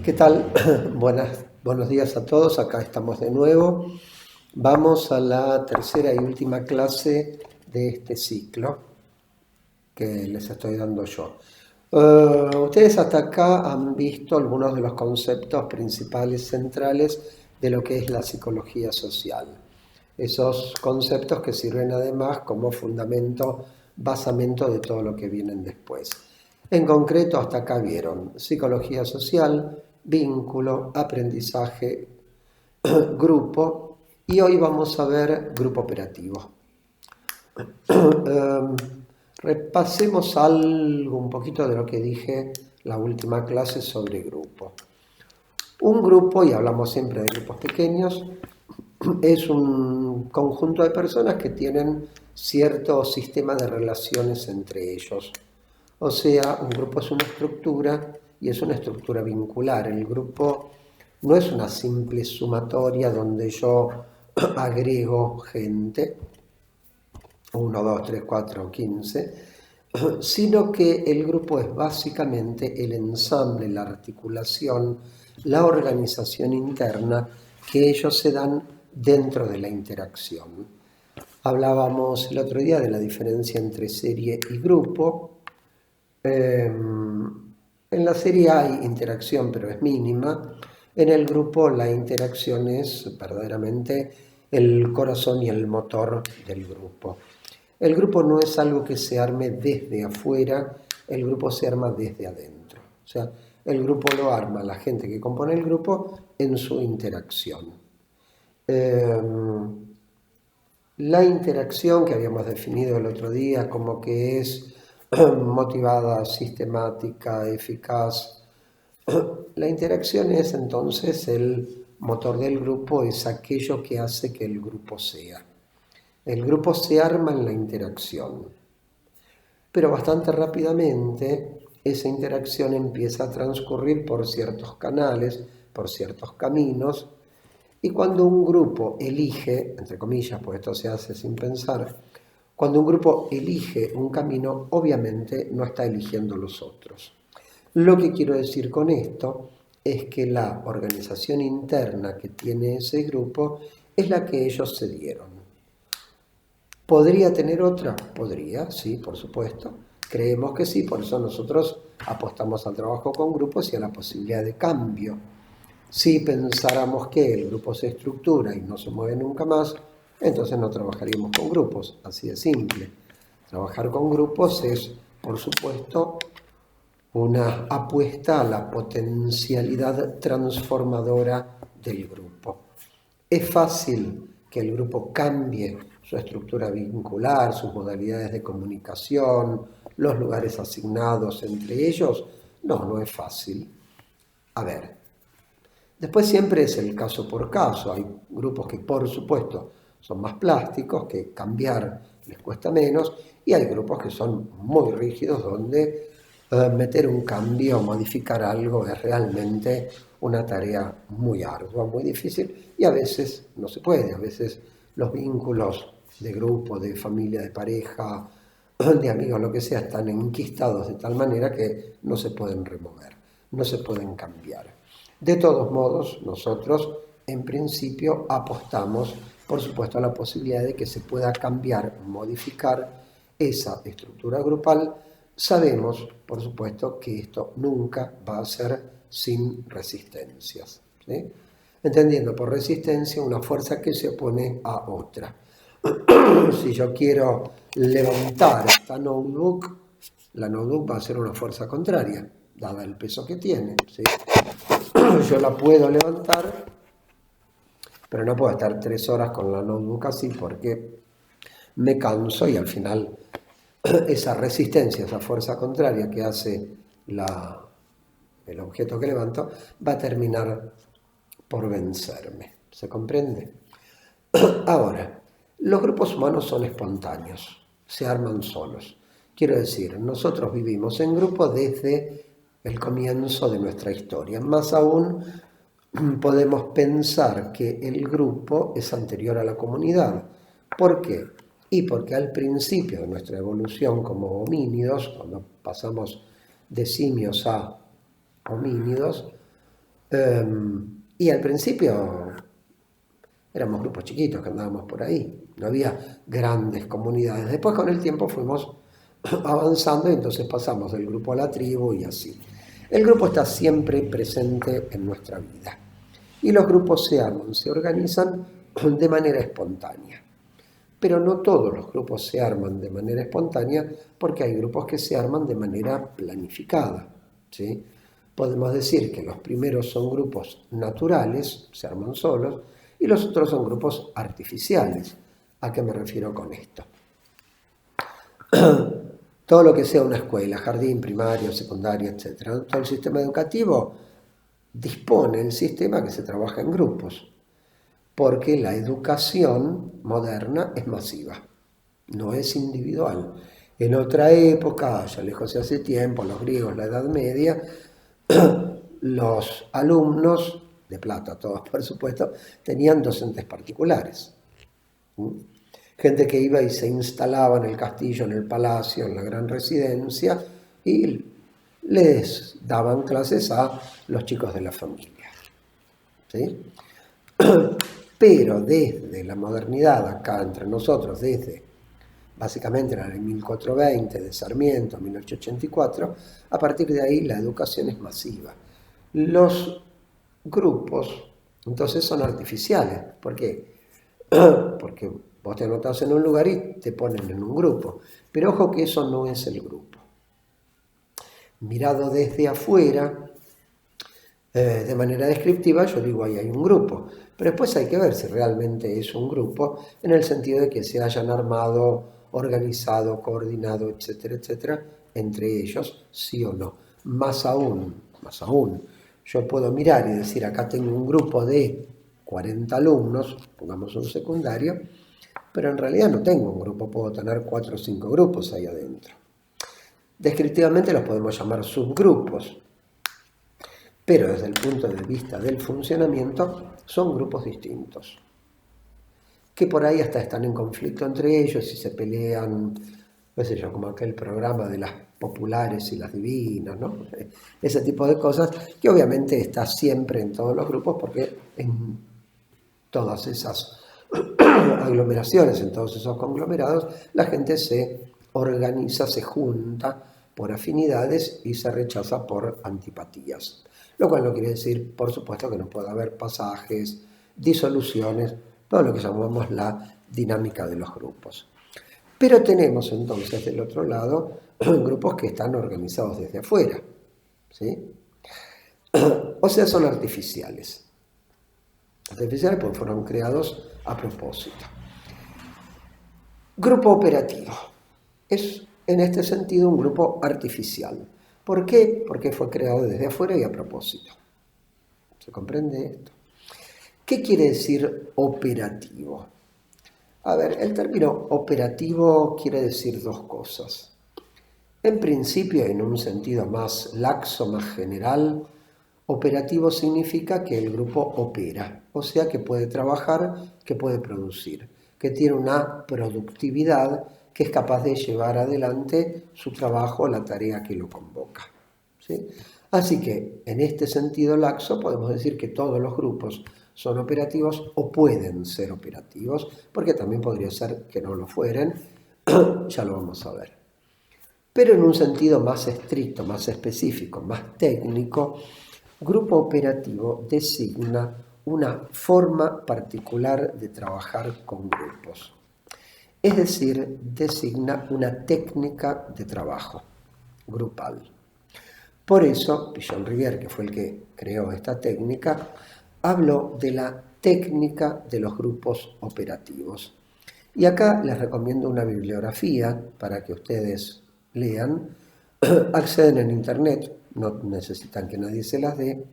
¿Qué tal? Buenos días a todos, acá estamos de nuevo. Vamos a la tercera y última clase de este ciclo que les estoy dando yo. Ustedes hasta acá han visto algunos de los conceptos principales, centrales de lo que es la psicología social. Esos conceptos que sirven además como fundamento, basamento de todo lo que vienen después. En concreto, hasta acá vieron psicología social, vínculo, aprendizaje, grupo, y hoy vamos a ver grupo operativo. Repasemos un poquito de lo que dije la última clase sobre grupo. Un grupo, y hablamos siempre de grupos pequeños, es un conjunto de personas que tienen cierto sistema de relaciones entre ellos. O sea, un grupo es una estructura y es una estructura vincular. El grupo no es una simple sumatoria donde yo agrego gente, 1, 2, 3, 4, 15, sino que el grupo es básicamente el ensamble, la articulación, la organización interna que ellos se dan dentro de la interacción. Hablábamos el otro día de la diferencia entre serie y grupo. En la serie hay interacción, pero es mínima. En el grupo la interacción es verdaderamente el corazón y el motor del grupo. El grupo no es algo que se arme desde afuera, el grupo se arma desde adentro. O sea, el grupo lo arma la gente que compone el grupo en su interacción. La interacción que habíamos definido el otro día como que es motivada, sistemática, eficaz. La interacción es entonces el motor del grupo, es aquello que hace que el grupo sea. El grupo se arma en la interacción, pero bastante rápidamente esa interacción empieza a transcurrir por ciertos canales, por ciertos caminos, y cuando un grupo elige, entre comillas, pues esto se hace sin pensar, cuando un grupo elige un camino, obviamente no está eligiendo los otros. Lo que quiero decir con esto es que la organización interna que tiene ese grupo es la que ellos se dieron. ¿Podría tener otra? Podría, sí, por supuesto. Creemos que sí, por eso nosotros apostamos al trabajo con grupos y a la posibilidad de cambio. Si pensáramos que el grupo se estructura y no se mueve nunca más, entonces no trabajaríamos con grupos, así de simple. Trabajar con grupos es, por supuesto, una apuesta a la potencialidad transformadora del grupo. Es fácil que el grupo cambie su estructura vincular, sus modalidades de comunicación, los lugares asignados entre ellos. No, no es fácil. A ver, después siempre es el caso por caso. Hay grupos que, por supuesto, son más plásticos, que cambiar les cuesta menos, y hay grupos que son muy rígidos, donde meter un cambio, modificar algo es realmente una tarea muy ardua, muy difícil, y a veces no se puede. A veces los vínculos de grupo, de familia, de pareja, de amigos, lo que sea, están enquistados de tal manera que no se pueden remover, no se pueden cambiar. De todos modos, nosotros en principio apostamos, por supuesto, a la posibilidad de que se pueda cambiar, modificar esa estructura grupal. Sabemos, por supuesto, que esto nunca va a ser sin resistencias, ¿sí? Entendiendo por resistencia una fuerza que se opone a otra. Si yo quiero levantar esta notebook, la notebook va a ser una fuerza contraria, dada el peso que tiene, ¿sí? Yo la puedo levantar, pero no puedo estar 3 horas con la notebook así porque me canso y al final esa resistencia, esa fuerza contraria que hace el objeto que levanto, va a terminar por vencerme. ¿Se comprende? Ahora, los grupos humanos son espontáneos, se arman solos. Quiero decir, nosotros vivimos en grupo desde el comienzo de nuestra historia. Más aún, podemos pensar que el grupo es anterior a la comunidad. ¿Por qué? Y porque al principio de nuestra evolución como homínidos, cuando pasamos de simios a homínidos, Y al principio éramos grupos chiquitos que andábamos por ahí, no había grandes comunidades. Después con el tiempo fuimos avanzando y entonces pasamos del grupo a la tribu y así. El grupo está siempre presente en nuestra vida y los grupos se arman, se organizan de manera espontánea. Pero no todos los grupos se arman de manera espontánea porque hay grupos que se arman de manera planificada, ¿sí? Podemos decir que los primeros son grupos naturales, se arman solos, y los otros son grupos artificiales. ¿A qué me refiero con esto? Todo lo que sea una escuela, jardín, primario, secundaria, etc. Todo el sistema educativo dispone el sistema que se trabaja en grupos, porque la educación moderna es masiva, no es individual. En otra época, ya lejos de hace tiempo, los griegos, la Edad Media, los alumnos, de plata todos por supuesto, tenían docentes particulares. Gente que iba y se instalaba en el castillo, en el palacio, en la gran residencia y les daban clases a los chicos de la familia. ¿Sí? Pero desde la modernidad, acá entre nosotros, desde básicamente en el 1420 de Sarmiento, 1884, a partir de ahí la educación es masiva. Los grupos, entonces, son artificiales. ¿Por qué? Porque vos te anotás en un lugar y te ponen en un grupo. Pero ojo que eso no es el grupo. Mirado desde afuera, de manera descriptiva, yo digo ahí hay un grupo. Pero después hay que ver si realmente es un grupo, en el sentido de que se hayan armado, organizado, coordinado, etcétera, etcétera, entre ellos, sí o no. Más aún, yo puedo mirar y decir, acá tengo un grupo de 40 alumnos, pongamos un secundario, pero en realidad no tengo un grupo, puedo tener 4 o 5 grupos ahí adentro. Descriptivamente los podemos llamar subgrupos, pero desde el punto de vista del funcionamiento son grupos distintos, que por ahí hasta están en conflicto entre ellos y se pelean, qué sé yo, como aquel programa de las populares y las divinas, ¿no? Ese tipo de cosas que obviamente está siempre en todos los grupos, porque en todas esas aglomeraciones, en todos esos conglomerados, la gente se organiza, se junta por afinidades y se rechaza por antipatías. Lo cual no quiere decir, por supuesto, que no pueda haber pasajes, disoluciones, todo lo que llamamos la dinámica de los grupos. Pero tenemos entonces del otro lado grupos que están organizados desde afuera, ¿sí? O sea, son artificiales. Artificiales porque fueron creados a propósito. Grupo operativo. Es en este sentido un grupo artificial. ¿Por qué? Porque fue creado desde afuera y a propósito. ¿Se comprende esto? ¿Qué quiere decir operativo? A ver, el término operativo quiere decir dos cosas. En principio, en un sentido más laxo, más general, operativo significa que el grupo opera, o sea que puede trabajar, que puede producir, que tiene una productividad que es capaz de llevar adelante su trabajo, la tarea que lo convoca, ¿sí? Así que, en este sentido laxo, podemos decir que todos los grupos son operativos o pueden ser operativos, porque también podría ser que no lo fueren, ya lo vamos a ver. Pero en un sentido más estricto, más específico, más técnico, grupo operativo designa una forma particular de trabajar con grupos. Es decir, designa una técnica de trabajo grupal. Por eso, Pichon-Rivière, que fue el que creó esta técnica, habló de la técnica de los grupos operativos. Y acá les recomiendo una bibliografía para que ustedes lean. Acceden en internet, no necesitan que nadie se las dé,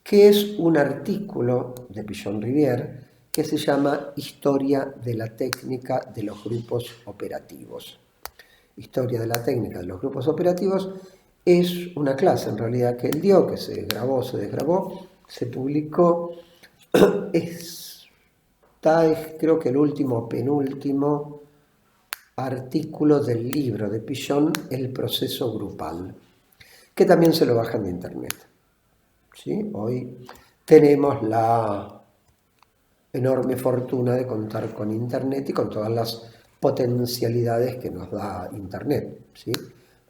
que es un artículo de Pichon-Rivière que se llama Historia de la técnica de los grupos operativos. Historia de la técnica de los grupos operativos es una clase en realidad que él dio, que se grabó, se desgrabó, se publicó, creo que el último, penúltimo artículo del libro de Pichon, El proceso grupal, que también se lo bajan de internet. ¿sí? Hoy tenemos la enorme fortuna de contar con Internet y con todas las potencialidades que nos da Internet, ¿sí?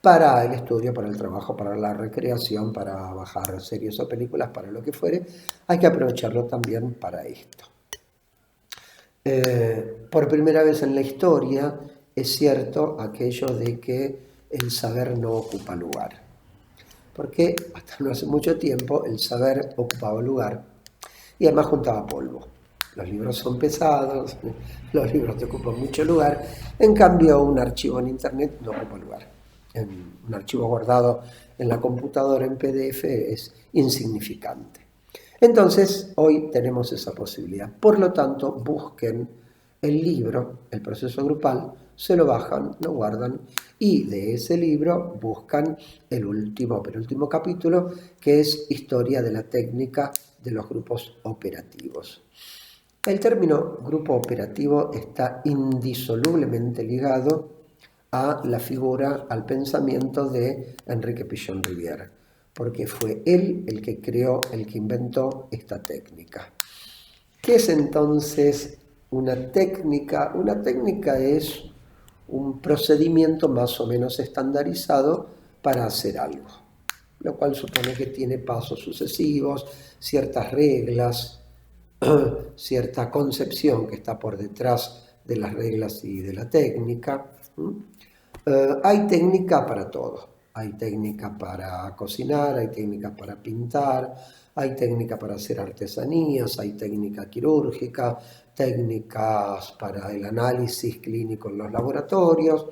Para el estudio, para el trabajo, para la recreación, para bajar series o películas, para lo que fuere, hay que aprovecharlo también para esto. Por primera vez en la historia es cierto aquello de que el saber no ocupa lugar, porque hasta no hace mucho tiempo el saber ocupaba lugar y además juntaba polvo. Los libros son pesados, los libros te ocupan mucho lugar, en cambio un archivo en internet no ocupa lugar. Un archivo guardado en la computadora en PDF es insignificante. Entonces, hoy tenemos esa posibilidad. Por lo tanto, busquen el libro, el proceso grupal, se lo bajan, lo guardan y de ese libro buscan el penúltimo capítulo, que es Historia de la técnica de los grupos operativos. El término grupo operativo está indisolublemente ligado a la figura, al pensamiento de Enrique Pichon-Rivière, porque fue él el que creó, el que inventó esta técnica. ¿Qué es entonces una técnica? Una técnica es un procedimiento más o menos estandarizado para hacer algo, lo cual supone que tiene pasos sucesivos, ciertas reglas, cierta concepción que está por detrás de las reglas y de la técnica. Hay técnica para todo. Hay técnica para cocinar, hay técnica para pintar, hay técnica para hacer artesanías, hay técnica quirúrgica, técnicas para el análisis clínico en los laboratorios.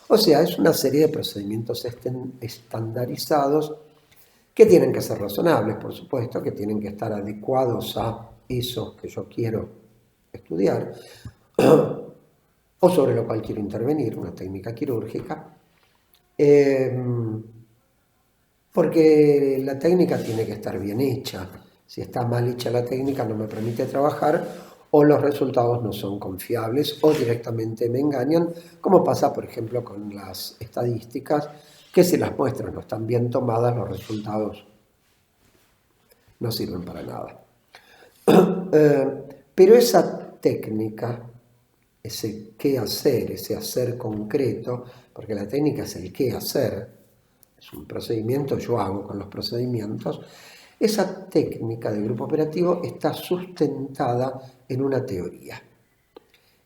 O sea, es una serie de procedimientos estandarizados que tienen que ser razonables, por supuesto, que tienen que estar adecuados a eso que yo quiero estudiar o sobre lo cual quiero intervenir, una técnica quirúrgica, porque la técnica tiene que estar bien hecha. Si está mal hecha la técnica no me permite trabajar o los resultados no son confiables o directamente me engañan, como pasa por ejemplo con las estadísticas, que si las muestras no están bien tomadas los resultados no sirven para nada. Pero esa técnica, ese qué hacer, ese hacer concreto, porque la técnica es el qué hacer, es un procedimiento, yo hago con los procedimientos, esa técnica de grupo operativo está sustentada en una teoría.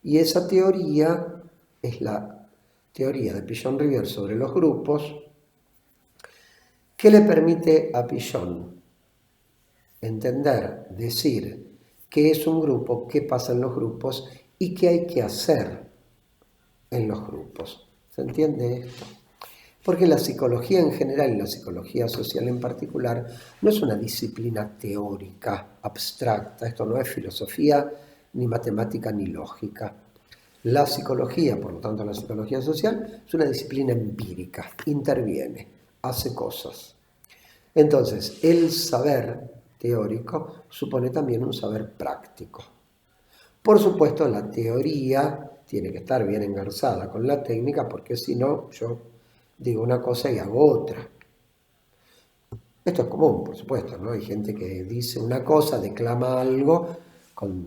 Y esa teoría es la teoría de Pichon-Rivière sobre los grupos, que le permite a Pichon entender, decir qué es un grupo, qué pasa en los grupos y qué hay que hacer en los grupos. ¿Se entiende esto? Porque la psicología en general y la psicología social en particular no es una disciplina teórica, abstracta. Esto no es filosofía, ni matemática, ni lógica. La psicología, por lo tanto la psicología social, es una disciplina empírica, interviene, hace cosas. Entonces, el saber teórico supone también un saber práctico. Por supuesto, la teoría tiene que estar bien engarzada con la técnica, porque si no, yo digo una cosa y hago otra. Esto es común, por supuesto, ¿no? Hay gente que dice una cosa, declama algo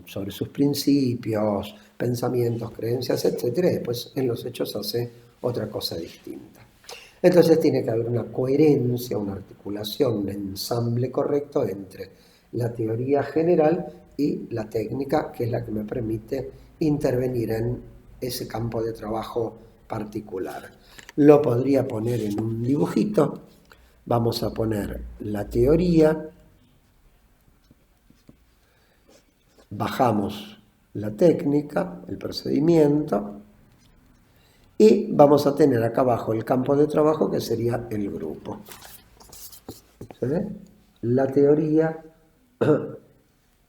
sobre sus principios, pensamientos, creencias, etc. Y después en los hechos hace otra cosa distinta. Entonces tiene que haber una coherencia, una articulación, un ensamble correcto entre la teoría general y la técnica, que es la que me permite intervenir en ese campo de trabajo particular. Lo podría poner en un dibujito. Vamos a poner la teoría, bajamos la técnica, el procedimiento, y vamos a tener acá abajo el campo de trabajo, que sería el grupo. ¿Se ve? La teoría,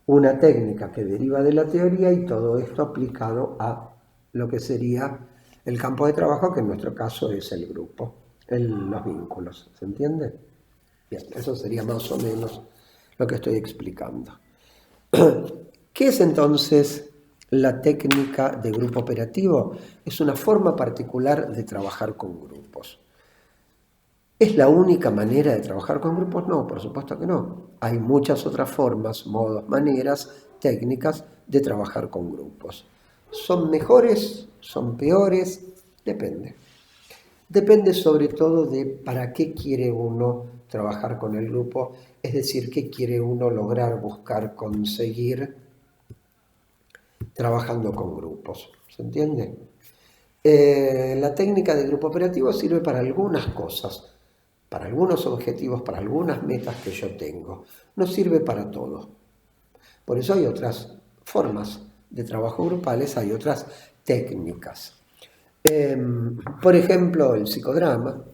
una técnica que deriva de la teoría y todo esto aplicado a lo que sería el campo de trabajo, que en nuestro caso es el grupo, los vínculos. ¿Se entiende? Bien, eso sería más o menos lo que estoy explicando. ¿Qué es entonces la técnica de grupo operativo? Es una forma particular de trabajar con grupos. ¿Es la única manera de trabajar con grupos? No, por supuesto que no. Hay muchas otras formas, modos, maneras, técnicas de trabajar con grupos. ¿Son mejores? ¿Son peores? Depende. Depende sobre todo de para qué quiere uno trabajar con el grupo, es decir, qué quiere uno lograr, buscar, conseguir trabajando con grupos. ¿Se entiende? La técnica de grupo operativo sirve para algunas cosas, para algunos objetivos, para algunas metas que yo tengo. No sirve para todo. Por eso hay otras formas de trabajo grupales, hay otras técnicas. Por ejemplo, el psicodrama,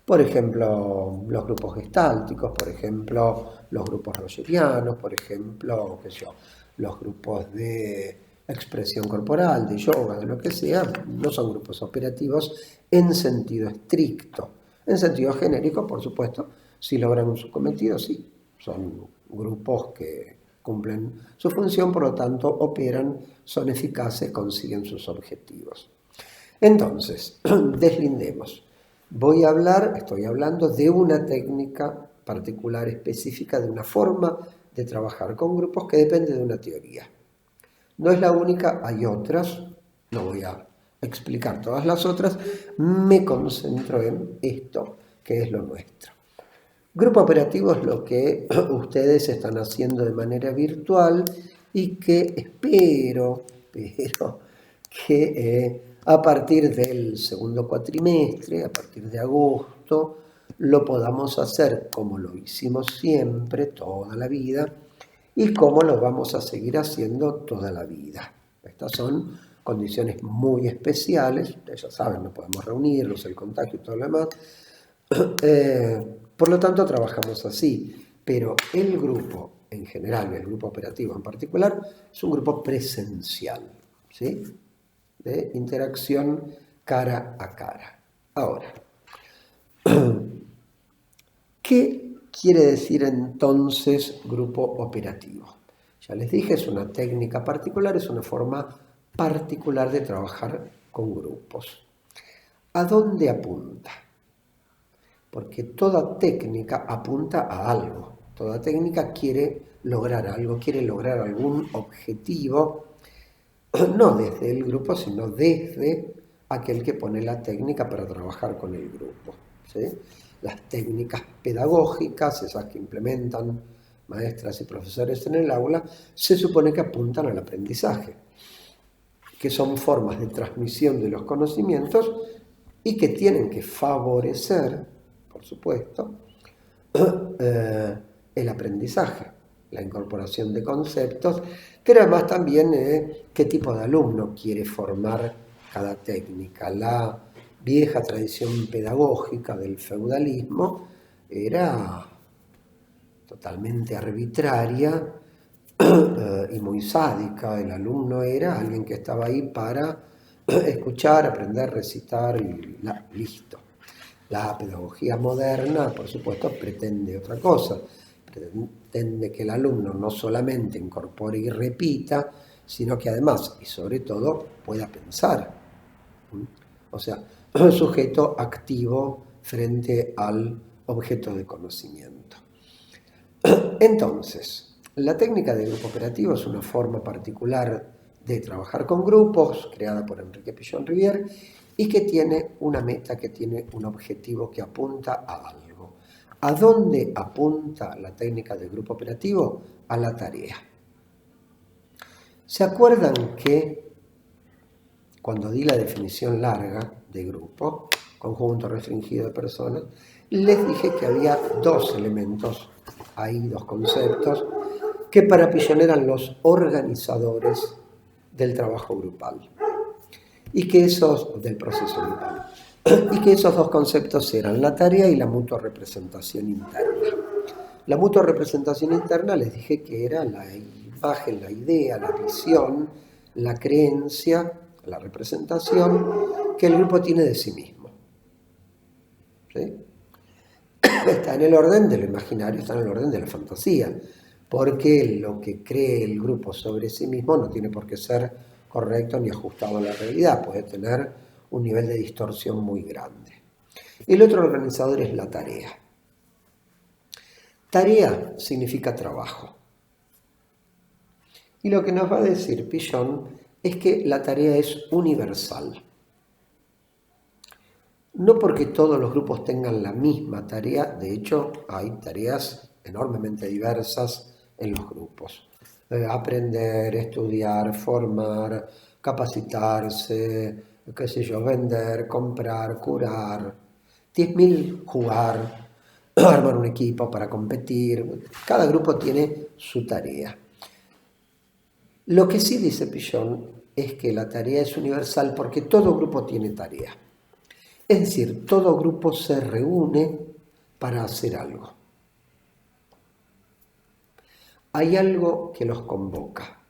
por ejemplo, los grupos gestálticos, por ejemplo, los grupos rogerianos, por ejemplo, qué sé yo, los grupos de expresión corporal, de yoga, de lo que sea, no son grupos operativos en sentido estricto. En sentido genérico, por supuesto, si logran su cometido, sí, son grupos que cumplen su función, por lo tanto, operan, son eficaces, consiguen sus objetivos. Entonces, deslindemos. Estoy hablando de una técnica particular, específica, de una forma de trabajar con grupos que depende de una teoría. No es la única, hay otras, no voy a explicar todas las otras, me concentro en esto que es lo nuestro. Grupo operativo es lo que ustedes están haciendo de manera virtual y que espero que a partir del segundo cuatrimestre, a partir de agosto, lo podamos hacer como lo hicimos siempre, toda la vida, y como lo vamos a seguir haciendo toda la vida. Estas son condiciones muy especiales, ustedes ya saben, no podemos reunirnos, el contagio y todo lo demás. Por lo tanto, trabajamos así, pero el grupo en general, el grupo operativo en particular, es un grupo presencial, ¿sí? De interacción cara a cara. Ahora, ¿qué quiere decir entonces grupo operativo? Ya les dije, es una técnica particular, es una forma particular de trabajar con grupos. ¿A dónde apunta? Porque toda técnica apunta a algo, toda técnica quiere lograr algo, quiere lograr algún objetivo, no desde el grupo, sino desde aquel que pone la técnica para trabajar con el grupo, ¿sí? Las técnicas pedagógicas, esas que implementan maestras y profesores en el aula, se supone que apuntan al aprendizaje, que son formas de transmisión de los conocimientos y que tienen que favorecer, por supuesto, el aprendizaje, la incorporación de conceptos, pero además también qué tipo de alumno quiere formar cada técnica. La vieja tradición pedagógica del feudalismo era totalmente arbitraria y muy sádica. El alumno era alguien que estaba ahí para escuchar, aprender, recitar y listo. La pedagogía moderna, por supuesto, pretende otra cosa. Pretende que el alumno no solamente incorpore y repita, sino que además, y sobre todo, pueda pensar. O sea, sujeto activo frente al objeto de conocimiento. Entonces, la técnica de grupo operativo es una forma particular de trabajar con grupos, creada por Enrique Pillon-Rivière, y que tiene una meta, que tiene un objetivo que apunta a algo. ¿A dónde apunta la técnica de grupo operativo? A la tarea. ¿Se acuerdan que cuando di la definición larga de grupo, conjunto restringido de personas, les dije que había dos elementos, hay dos conceptos, que para Pillon eran los organizadores del trabajo grupal y que del proceso grupal, y que esos dos conceptos eran la tarea y la mutua representación interna. La mutua representación interna les dije que era la imagen, la idea, la visión, la creencia, la representación que el grupo tiene de sí mismo. ¿Sí? Está en el orden de lo imaginario, está en el orden de la fantasía, porque lo que cree el grupo sobre sí mismo no tiene por qué ser correcto ni ajustado a la realidad, puede tener un nivel de distorsión muy grande. El otro organizador es la tarea. Tarea significa trabajo. Y lo que nos va a decir Pichon es que la tarea es universal. No porque todos los grupos tengan la misma tarea, de hecho hay tareas enormemente diversas en los grupos. Aprender, estudiar, formar, capacitarse, qué sé yo, vender, comprar, curar, 10.000 jugar, armar un equipo para competir. Cada grupo tiene su tarea. Lo que sí dice Pichon es que la tarea es universal porque todo grupo tiene tarea. Es decir, todo grupo se reúne para hacer algo. Hay algo que los convoca.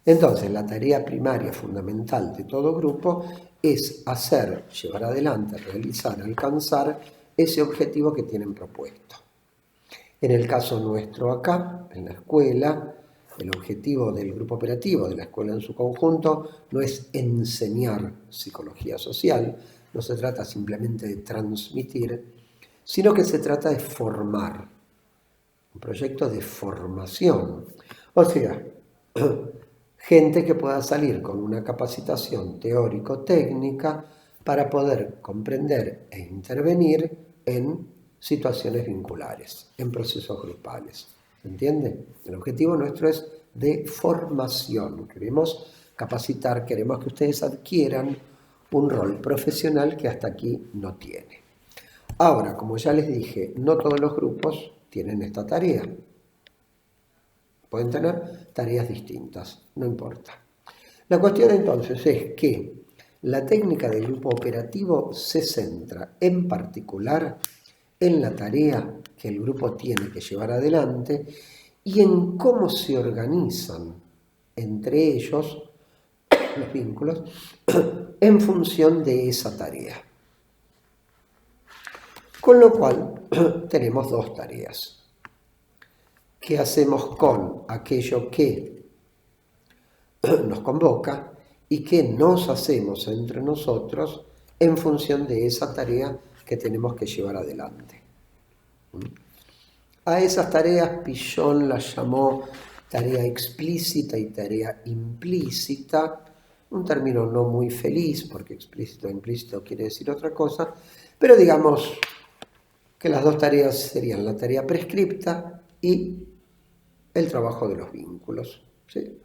Entonces, la tarea primaria fundamental de todo grupo es hacer, llevar adelante, realizar, alcanzar ese objetivo que tienen propuesto. En el caso nuestro acá, en la escuela, el objetivo del grupo operativo de la escuela en su conjunto no es enseñar psicología social, no se trata simplemente de transmitir, sino que se trata de formar, un proyecto de formación. O sea, gente que pueda salir con una capacitación teórico-técnica para poder comprender e intervenir en situaciones vinculares, en procesos grupales. ¿Se entiende? El objetivo nuestro es de formación. Queremos capacitar, queremos que ustedes adquieran un rol profesional que hasta aquí no tiene. Ahora, como ya les dije, no todos los grupos tienen esta tarea. Pueden tener tareas distintas, no importa. La cuestión entonces es que la técnica del grupo operativo se centra en particular en la tarea que el grupo tiene que llevar adelante y en cómo se organizan entre ellos los vínculos en función de esa tarea. Con lo cual tenemos dos tareas. ¿Qué hacemos con aquello que nos convoca y qué nos hacemos entre nosotros en función de esa tarea que tenemos que llevar adelante? A esas tareas Pichon las llamó tarea explícita y tarea implícita, un término no muy feliz porque explícito e implícito quiere decir otra cosa, pero digamos que las dos tareas serían la tarea prescripta y el trabajo de los vínculos. ¿Sí?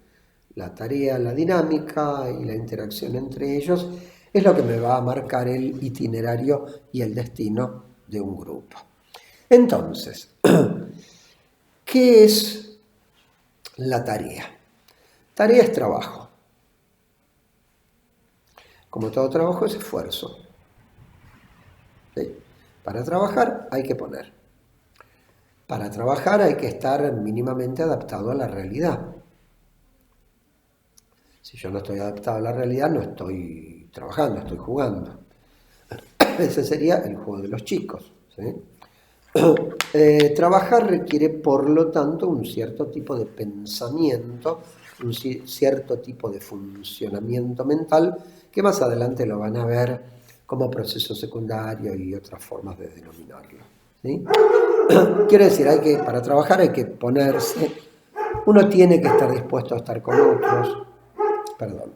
La tarea, la dinámica y la interacción entre ellos es lo que me va a marcar el itinerario y el destino de un grupo. Entonces, ¿qué es la tarea? Tarea es trabajo. Como todo trabajo es esfuerzo. ¿Sí? Para trabajar hay que poner. Para trabajar hay que estar mínimamente adaptado a la realidad. Si yo no estoy adaptado a la realidad, no estoy trabajando, estoy jugando. Ese sería el juego de los chicos. ¿Sí? Trabajar requiere, por lo tanto, un cierto tipo de pensamiento, un cierto tipo de funcionamiento mental, que más adelante lo van a ver como proceso secundario y otras formas de denominarlo. ¿Sí? Quiero decir, para trabajar hay que ponerse, uno tiene que estar dispuesto a estar con otros. Perdón.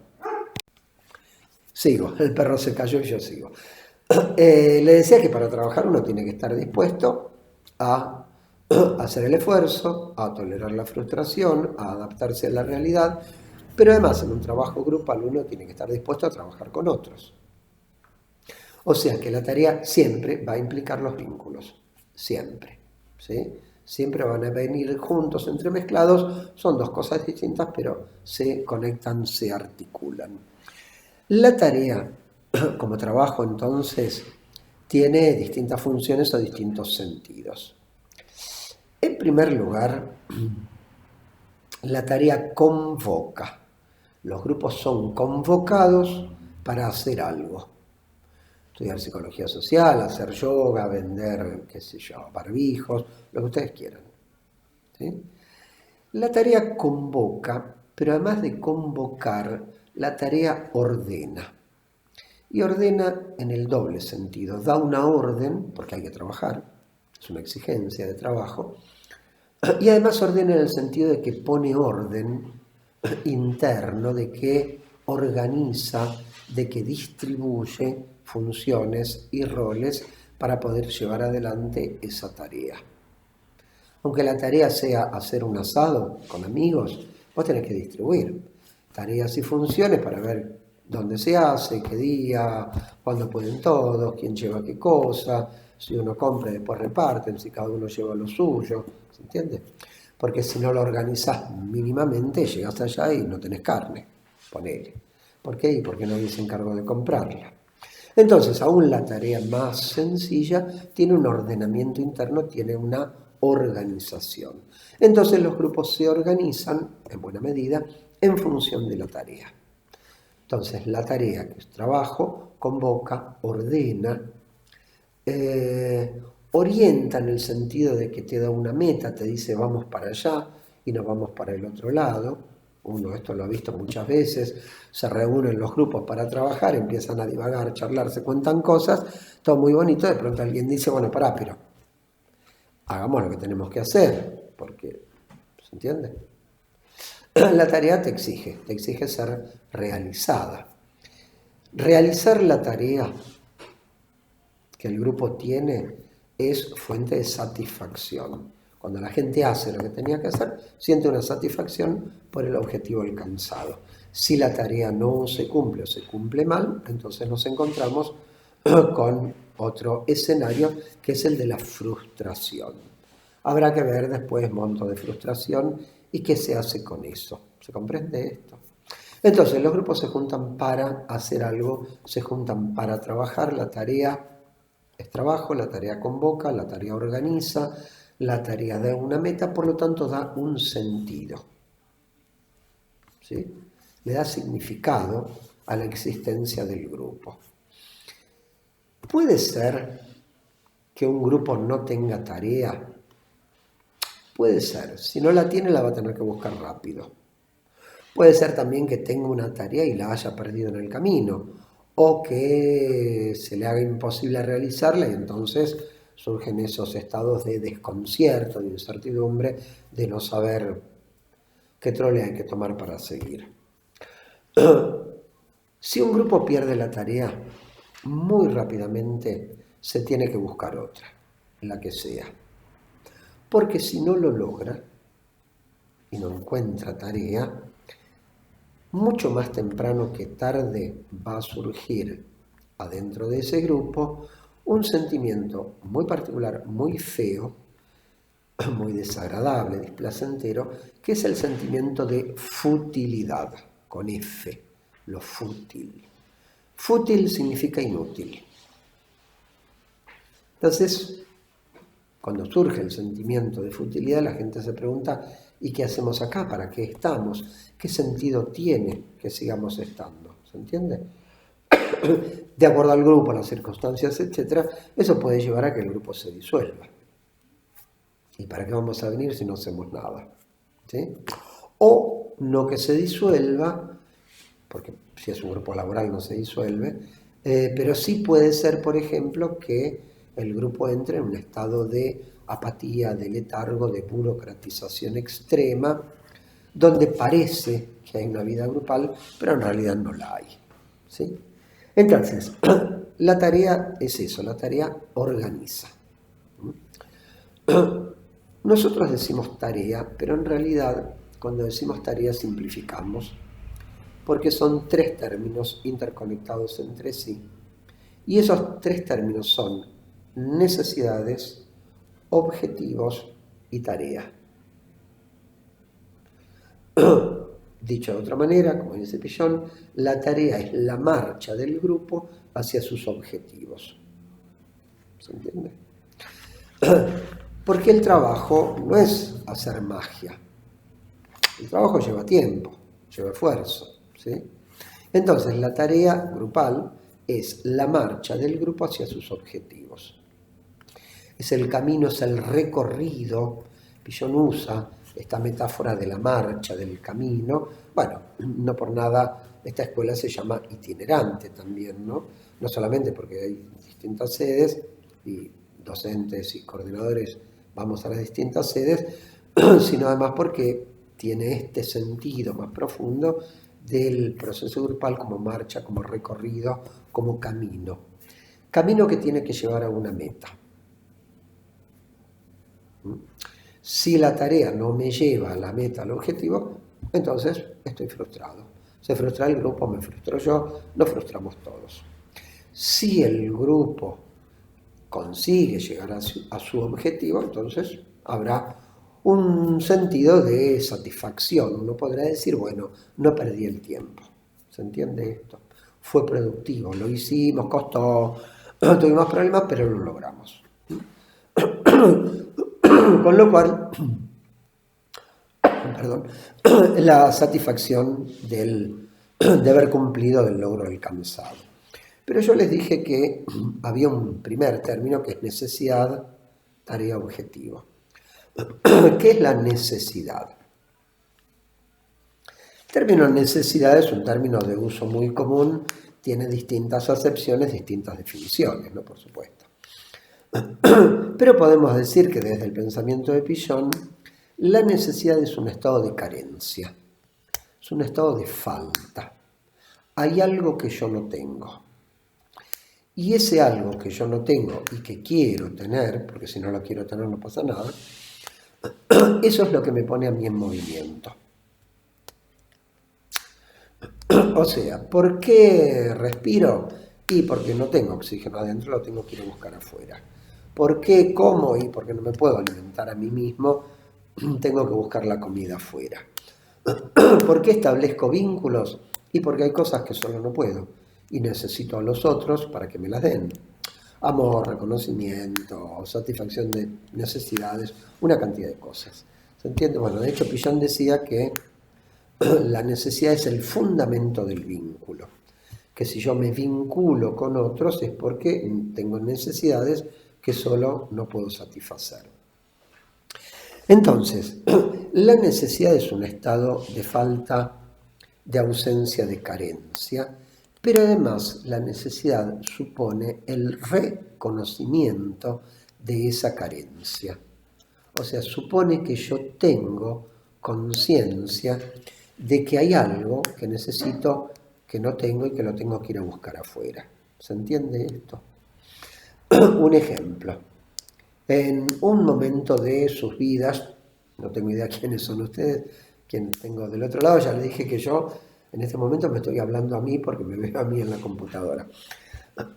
Sigo, el perro se cayó y yo sigo. Le decía que para trabajar uno tiene que estar dispuesto a hacer el esfuerzo, a tolerar la frustración, a adaptarse a la realidad, pero además en un trabajo grupal uno tiene que estar dispuesto a trabajar con otros. O sea que la tarea siempre va a implicar los vínculos, siempre. ¿Sí? Siempre van a venir juntos, entremezclados, son dos cosas distintas, pero se conectan, se articulan. La tarea como trabajo entonces tiene distintas funciones o distintos sentidos. En primer lugar, la tarea convoca. Los grupos son convocados para hacer algo. Estudiar psicología social, hacer yoga, vender, qué sé yo, barbijos, lo que ustedes quieran. ¿Sí? La tarea convoca, pero además de convocar, la tarea ordena. y ordena en el doble sentido. Da una orden, porque hay que trabajar, es una exigencia de trabajo, y además ordena en el sentido de que pone orden interno, de que organiza, de que distribuye funciones y roles para poder llevar adelante esa tarea. Aunque la tarea sea hacer un asado con amigos, vos tenés que distribuir tareas y funciones para ver dónde se hace, qué día, cuándo pueden todos, quién lleva qué cosa, si uno compra y después reparten, si cada uno lleva lo suyo, ¿se entiende? Porque si no lo organizás mínimamente, llegás allá y no tenés carne, ponele. ¿Por qué? Y porque nadie se encargó de comprarla. Entonces, aún la tarea más sencilla tiene un ordenamiento interno, tiene una organización. Entonces los grupos se organizan, en buena medida, en función de la tarea. Entonces la tarea, que es trabajo, convoca, ordena, orienta en el sentido de que te da una meta, te dice vamos para allá y nos vamos para el otro lado. Uno esto lo ha visto muchas veces, se reúnen los grupos para trabajar, empiezan a divagar, charlar, se cuentan cosas, todo muy bonito, de pronto alguien dice, bueno, pará, pero hagamos lo que tenemos que hacer, porque, ¿se entiende? La tarea te exige ser realizada. Realizar la tarea que el grupo tiene es fuente de satisfacción. Cuando la gente hace lo que tenía que hacer, siente una satisfacción por el objetivo alcanzado. Si la tarea no se cumple o se cumple mal, entonces nos encontramos con otro escenario que es el de la frustración. Habrá que ver después monto de frustración y qué se hace con eso. ¿Se comprende esto? Entonces los grupos se juntan para hacer algo, se juntan para trabajar. La tarea es trabajo, la tarea convoca, la tarea organiza, la tarea da una meta, por lo tanto da un sentido. ¿Sí? Le da significado a la existencia del grupo. ¿Puede ser que un grupo no tenga tarea? Puede ser. Si no la tiene, la va a tener que buscar rápido. Puede ser también que tenga una tarea y la haya perdido en el camino, o que se le haga imposible realizarla y entonces surgen esos estados de desconcierto, de incertidumbre, de no saber qué trole hay que tomar para seguir. Si un grupo pierde la tarea, muy rápidamente se tiene que buscar otra, la que sea. Porque si no lo logra y no encuentra tarea, mucho más temprano que tarde va a surgir adentro de ese grupo un sentimiento muy particular, muy feo, muy desagradable, displacentero, que es el sentimiento de futilidad, con F, lo fútil. Fútil significa inútil. Entonces, cuando surge el sentimiento de futilidad, la gente se pregunta, ¿y qué hacemos acá? ¿Para qué estamos? ¿Qué sentido tiene que sigamos estando? ¿Se entiende? De acuerdo al grupo, a las circunstancias, etc., eso puede llevar a que el grupo se disuelva. ¿Y para qué vamos a venir si no hacemos nada? ¿Sí? O no que se disuelva, porque si es un grupo laboral no se disuelve, pero sí puede ser, por ejemplo, que el grupo entre en un estado de apatía, de letargo, de burocratización extrema, donde parece que hay una vida grupal, pero en realidad no la hay. ¿Sí? Entonces, la tarea es eso, la tarea organiza. Nosotros decimos tarea, pero en realidad cuando decimos tarea simplificamos, porque son tres términos interconectados entre sí. Y esos tres términos son necesidades, objetivos y tarea. Dicho de otra manera, como dice Pillon, la tarea es la marcha del grupo hacia sus objetivos. ¿Se entiende? Porque el trabajo no es hacer magia. El trabajo lleva tiempo, lleva esfuerzo. ¿Sí? Entonces, la tarea grupal es la marcha del grupo hacia sus objetivos. Es el camino, es el recorrido. Pillon usa esta metáfora de la marcha, del camino. Bueno, no por nada esta escuela se llama itinerante también, ¿no? no solamente porque hay distintas sedes y docentes y coordinadores vamos a las distintas sedes, sino además porque tiene este sentido más profundo del proceso grupal como marcha, como recorrido, como camino. Camino que tiene que llevar a una meta. Si la tarea no me lleva a la meta, al objetivo, entonces estoy frustrado. Se frustra el grupo, me frustro yo, nos frustramos todos. Si el grupo consigue llegar a su objetivo, entonces habrá un sentido de satisfacción. Uno podrá decir, bueno, no perdí el tiempo. ¿Se entiende esto? Fue productivo, lo hicimos, costó, tuvimos problemas, pero lo logramos. Con lo cual, perdón, la satisfacción de haber cumplido, del logro alcanzado. Pero yo les dije que había un primer término que es necesidad, tarea, objetivo. ¿Qué es la necesidad? El término necesidad es un término de uso muy común, tiene distintas acepciones, distintas definiciones, ¿no? Por supuesto. Pero podemos decir que desde el pensamiento de Pillon, la necesidad es un estado de carencia, es un estado de falta. Hay algo que yo no tengo. Y ese algo que yo no tengo y que quiero tener, porque si no lo quiero tener no pasa nada, eso es lo que me pone a mí en movimiento. O sea, ¿por qué respiro? Y porque no tengo oxígeno adentro, lo tengo que ir a buscar afuera. ¿Por qué como? Y porque no me puedo alimentar a mí mismo, tengo que buscar la comida afuera. ¿Por qué establezco vínculos? Y porque hay cosas que solo no puedo y necesito a los otros para que me las den. Amor, reconocimiento, satisfacción de necesidades, una cantidad de cosas. ¿Se entiende? Bueno, de hecho Pillon decía que la necesidad es el fundamento del vínculo. Que si yo me vinculo con otros es porque tengo necesidades que solo no puedo satisfacer. Entonces, la necesidad es un estado de falta, de ausencia, de carencia, pero además la necesidad supone el reconocimiento de esa carencia. O sea, supone que yo tengo conciencia de que hay algo que necesito, que no tengo y que lo tengo que ir a buscar afuera. ¿Se entiende esto? Un ejemplo. En un momento de sus vidas, no tengo idea quiénes son ustedes, quién tengo del otro lado, ya les dije que yo en este momento me estoy hablando a mí porque me veo a mí en la computadora.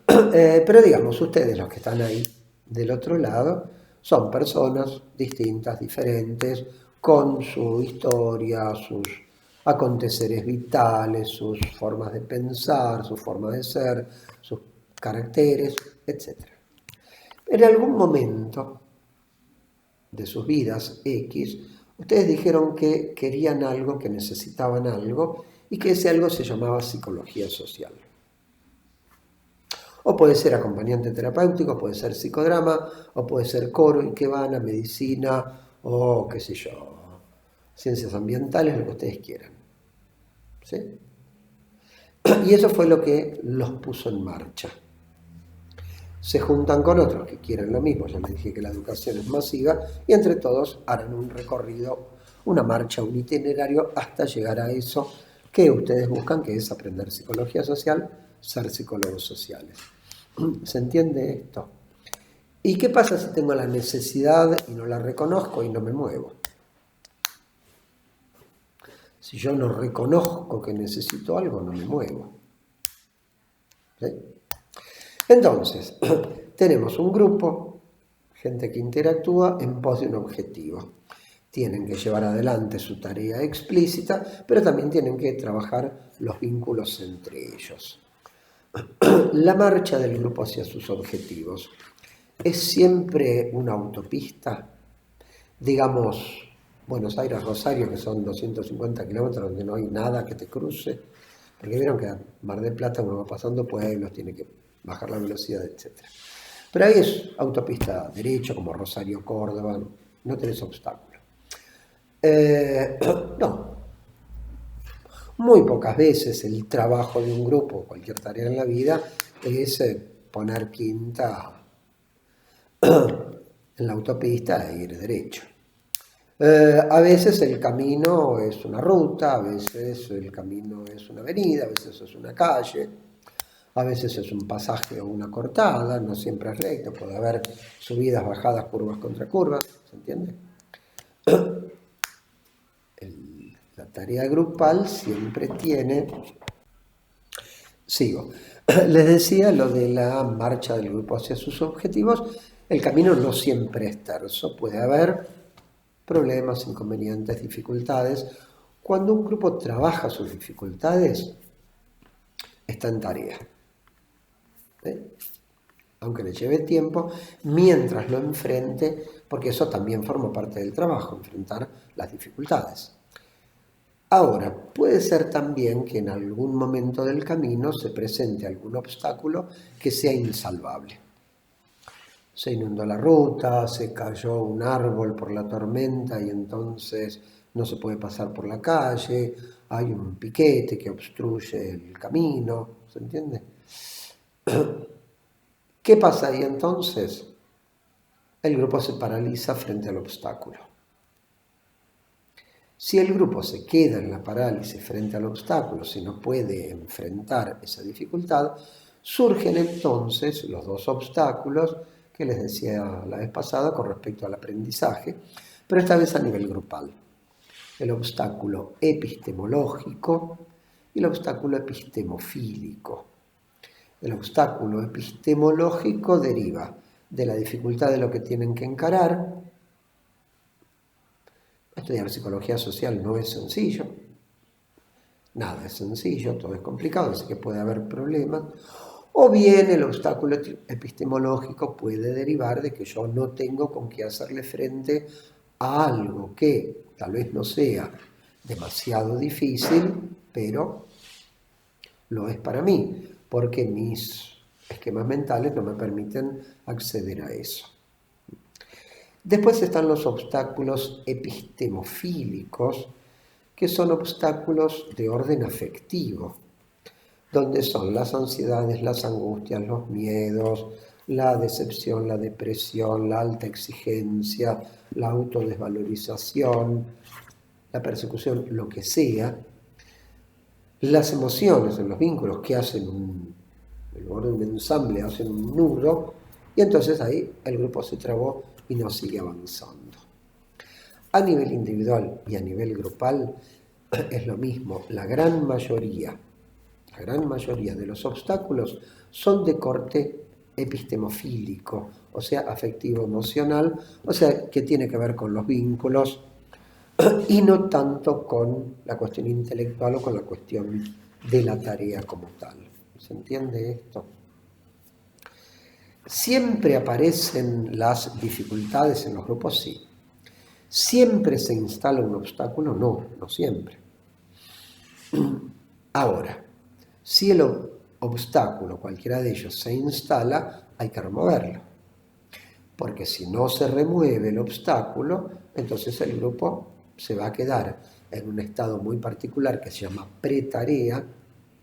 Pero digamos, ustedes los que están ahí del otro lado son personas distintas, diferentes, con su historia, sus aconteceres vitales, sus formas de pensar, su forma de ser, sus caracteres, etc. En algún momento de sus vidas X, ustedes dijeron que querían algo, que necesitaban algo, y que ese algo se llamaba psicología social. O puede ser acompañante terapéutico, puede ser psicodrama, o puede ser coro, ikebana, medicina, o qué sé yo, ciencias ambientales, lo que ustedes quieran. ¿Sí? Y eso fue lo que los puso en marcha. Se juntan con otros que quieren lo mismo, ya les dije que la educación es masiva, y entre todos harán un recorrido, una marcha, un itinerario, hasta llegar a eso que ustedes buscan, que es aprender psicología social, ser psicólogos sociales. ¿Se entiende esto? ¿Y qué pasa si tengo la necesidad y no la reconozco y no me muevo? Si yo no reconozco que necesito algo, no me muevo. ¿Sí? Entonces, tenemos un grupo, gente que interactúa en pos de un objetivo. Tienen que llevar adelante su tarea explícita, pero también tienen que trabajar los vínculos entre ellos. La marcha del grupo hacia sus objetivos es siempre una autopista, digamos, Buenos Aires-Rosario, que son 250 kilómetros donde no hay nada que te cruce, porque vieron que a Mar del Plata uno va pasando pueblos, tiene que bajar la velocidad, etc. Pero ahí es autopista derecho, como Rosario-Córdoba, no tenés obstáculo. No. Muy pocas veces el trabajo de un grupo, cualquier tarea en la vida, es poner quinta en la autopista e ir derecho. A veces el camino es una ruta, a veces el camino es una avenida, a veces es una calle, a veces es un pasaje o una cortada, no siempre es recto, puede haber subidas, bajadas, curvas contra curvas, ¿se entiende? La tarea grupal siempre tiene... Sigo. Les decía lo de la marcha del grupo hacia sus objetivos. El camino no siempre es terso, puede haber problemas, inconvenientes, dificultades. Cuando un grupo trabaja sus dificultades, está en tarea. Aunque le lleve tiempo, mientras lo enfrente, porque eso también forma parte del trabajo, enfrentar las dificultades. Ahora, puede ser también que en algún momento del camino se presente algún obstáculo que sea insalvable. Se inundó la ruta, se cayó un árbol por la tormenta y entonces no se puede pasar por la calle, hay un piquete que obstruye el camino, ¿se entiende? ¿Qué pasa ahí entonces? El grupo se paraliza frente al obstáculo. Si el grupo se queda en la parálisis frente al obstáculo, si no puede enfrentar esa dificultad, surgen entonces los dos obstáculos que les decía la vez pasada con respecto al aprendizaje, pero esta vez a nivel grupal. El obstáculo epistemológico y el obstáculo epistemofílico. El obstáculo epistemológico deriva de la dificultad de lo que tienen que encarar. Estudiar psicología social no es sencillo, nada es sencillo, todo es complicado, así que puede haber problemas. O bien el obstáculo epistemológico puede derivar de que yo no tengo con qué hacerle frente a algo que tal vez no sea demasiado difícil, pero lo es para mí, porque mis esquemas mentales no me permiten acceder a eso. Después están los obstáculos epistemofílicos, que son obstáculos de orden afectivo, donde son las ansiedades, las angustias, los miedos, la decepción, la depresión, la alta exigencia, la autodesvalorización, la persecución, lo que sea, las emociones en los vínculos que hacen en lugar de un ensamble, hacen un nudo, y entonces ahí el grupo se trabó y no sigue avanzando. A nivel individual y a nivel grupal es lo mismo. La gran mayoría de los obstáculos son de corte epistemofílico, o sea, afectivo-emocional, o sea, que tiene que ver con los vínculos y no tanto con la cuestión intelectual o con la cuestión de la tarea como tal. ¿Se entiende esto? ¿Siempre aparecen las dificultades en los grupos? Sí. ¿Siempre se instala un obstáculo? No, no siempre. Ahora, si el obstáculo, cualquiera de ellos, se instala, hay que removerlo. Porque si no se remueve el obstáculo, entonces el grupo se va a quedar en un estado muy particular que se llama pretarea,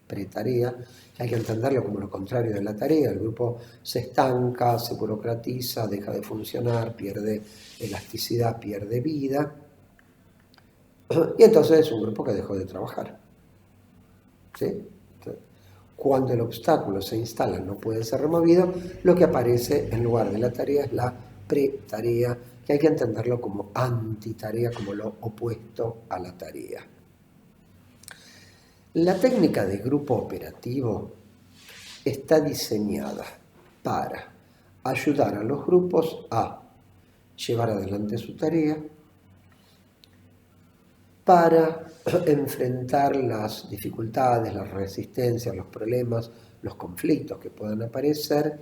que hay que entenderlo como lo contrario de la tarea. El grupo se estanca, se burocratiza, deja de funcionar, pierde elasticidad, pierde vida, y entonces es un grupo que dejó de trabajar. ¿Sí? Cuando el obstáculo se instala, no puede ser removido, lo que aparece en lugar de la tarea es la pretarea, que hay que entenderlo como antitarea, como lo opuesto a la tarea. La técnica de grupo operativo está diseñada para ayudar a los grupos a llevar adelante su tarea, para enfrentar las dificultades, las resistencias, los problemas, los conflictos que puedan aparecer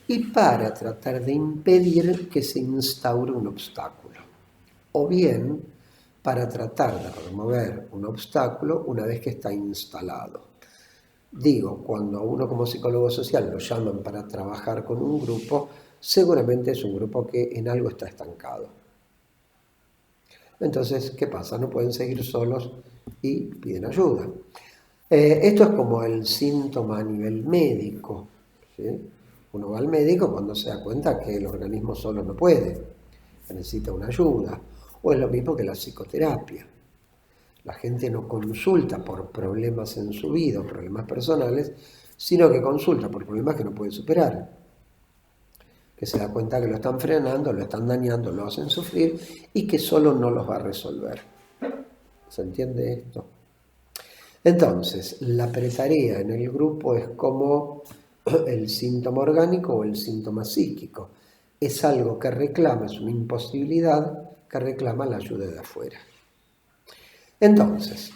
y para tratar de impedir que se instaure un obstáculo. O bien, para tratar de remover un obstáculo una vez que está instalado. Digo, cuando a uno como psicólogo social lo llaman para trabajar con un grupo, seguramente es un grupo que en algo está estancado. Entonces, ¿qué pasa? No pueden seguir solos y piden ayuda. Esto es como el síntoma a nivel médico, ¿sí? Uno va al médico cuando se da cuenta que el organismo solo no puede, que necesita una ayuda. O es lo mismo que la psicoterapia. La gente no consulta por problemas en su vida, problemas personales, sino que consulta por problemas que no puede superar. Que se da cuenta que lo están frenando, lo están dañando, lo hacen sufrir y que solo no los va a resolver. ¿Se entiende esto? Entonces, la pretarea en el grupo es como el síntoma orgánico o el síntoma psíquico. Es algo que reclama, es una imposibilidad que reclama la ayuda de afuera. Entonces,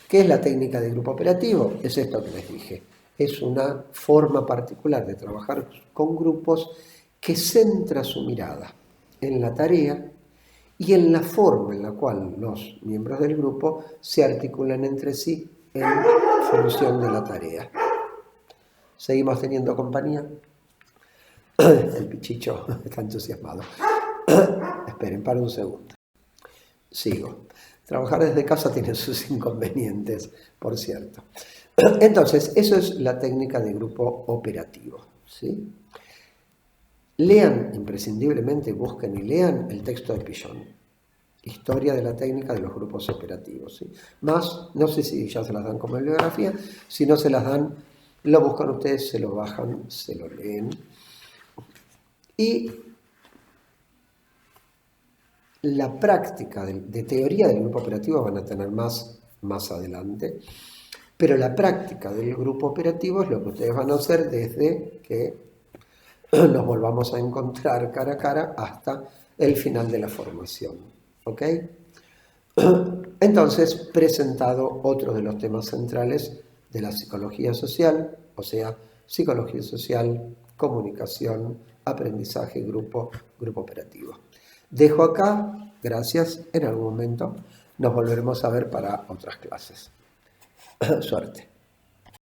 ¿qué es la técnica de grupo operativo? Es esto que les dije. Es una forma particular de trabajar con grupos que centra su mirada en la tarea y en la forma en la cual los miembros del grupo se articulan entre sí en función de la tarea. ¿Seguimos teniendo compañía? El pichicho está entusiasmado. Esperen, para un segundo. Sigo. Trabajar desde casa tiene sus inconvenientes, por cierto. Entonces, eso es la técnica de grupo operativo, ¿sí? Lean, imprescindiblemente, busquen y lean el texto de Pillon. Historia de la técnica de los grupos operativos, ¿sí? Más, no sé si ya se las dan como bibliografía, si no se las dan, lo buscan ustedes, se lo bajan, se lo leen. Y la práctica de teoría del grupo operativo van a tener más adelante, pero la práctica del grupo operativo es lo que ustedes van a hacer desde que nos volvamos a encontrar cara a cara hasta el final de la formación. ¿Ok? Entonces, presentado otro de los temas centrales de la psicología social, o sea, psicología social, comunicación, aprendizaje, grupo operativo. Dejo acá, gracias, en algún momento nos volveremos a ver para otras clases. Suerte.